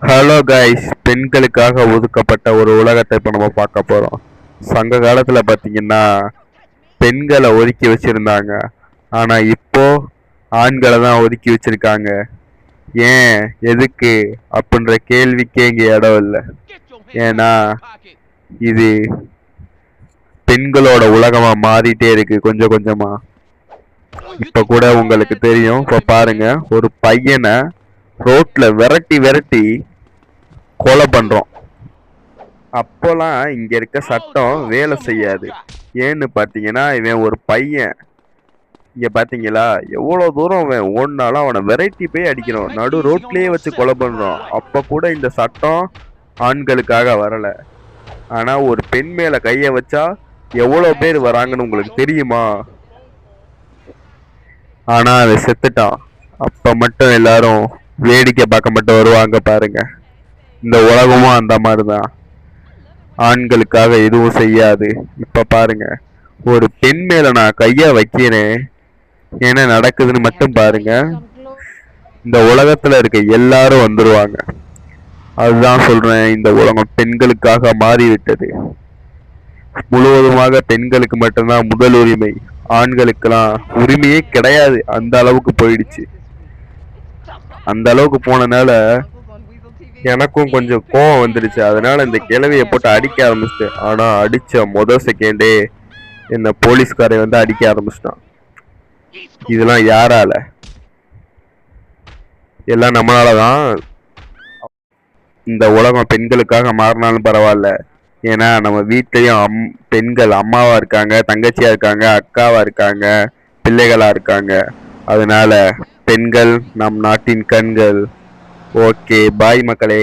Hello guys, பெண்களுக்காக ஒதுக்கப்பட்ட ஒரு உலகத்தை இப்போ நம்ம பார்க்க போகிறோம். சங்க காலத்தில் பார்த்தீங்கன்னா பெண்களை ஒதுக்கி வச்சுருந்தாங்க. ஆனால் இப்போ ஆண்களை தான் ஒதுக்கி வச்சுருக்காங்க. ஏன், எதுக்கு அப்படின்ற கேள்விக்கே இங்கே இடம் இல்லை. ஏன்னா இது பெண்களோட உலகமாக மாறிட்டே இருக்கு கொஞ்சம் கொஞ்சமாக. இப்போ கூட உங்களுக்கு தெரியும். இப்போ பாருங்க, ஒரு பையனை ரோட்ல விரட்டி விரட்டி கொலை பண்றோம். அப்போலாம் இங்க இருக்க சட்டம் வேலை செய்யாது. ஏன்னு பாத்தீங்கன்னா, இவன் ஒரு பையன். இங்க பாத்தீங்களா எவ்வளவு தூரம் அவன் ஓடினாலும் அவனை வெரைட்டி போய் அடிக்கணும், நடு ரோட்லயே வச்சு கொலை பண்றோம். அப்ப கூட இந்த சட்டம் ஆண்களுக்காக வரல. ஆனா ஒரு பெண் மேல கைய வச்சா எவ்வளவு பேர் வராங்கன்னு உங்களுக்கு தெரியுமா? ஆனா அவன் செத்துட்டான். அப்ப மட்டும் எல்லாரும் வேடிக்கை பார்க்க மட்டும் வருவாங்க பாருங்க. இந்த உலகமும் அந்த மாதிரிதான், ஆண்களுக்காக எதுவும் செய்யாது. இப்ப பாருங்க, ஒரு பெண் மேல நான் கைய வைக்கிறேன், என்ன நடக்குதுன்னு மட்டும் பாருங்க. இந்த உலகத்துல இருக்க எல்லாரும் வந்துருவாங்க. அதுதான் சொல்றேன், இந்த உலகம் பெண்களுக்காக மாறிவிட்டது. முழுவதுமாக பெண்களுக்கு மட்டும்தான் முதல் உரிமை. ஆண்களுக்கெல்லாம் உரிமையே கிடையாது. அந்த அளவுக்கு போயிடுச்சு. அந்த அளவுக்கு போனனால எனக்கும் கொஞ்சம் கோவம் வந்துடுச்சு. அதனால இந்த கிழவியை போட்டு அடிக்க ஆரம்பிச்சிட்டேன். ஆனா அடிச்ச முதல் செகண்டே என்ன போலீஸ்காரை வந்து அடிக்க ஆரம்பிச்சிட்டான். இதெல்லாம் யாரால? எல்லாம் நம்மளாலதான். இந்த உலகம் பெண்களுக்காக மாறினாலும் பரவாயில்ல. ஏன்னா நம்ம வீட்லயும் பெண்கள் அம்மாவா இருக்காங்க, தங்கச்சியா இருக்காங்க, அக்காவா இருக்காங்க, பிள்ளைகளா இருக்காங்க. அதனால பெண்கள் நம் நாட்டின் கண்கள். ஓகே, பாய் மக்களே.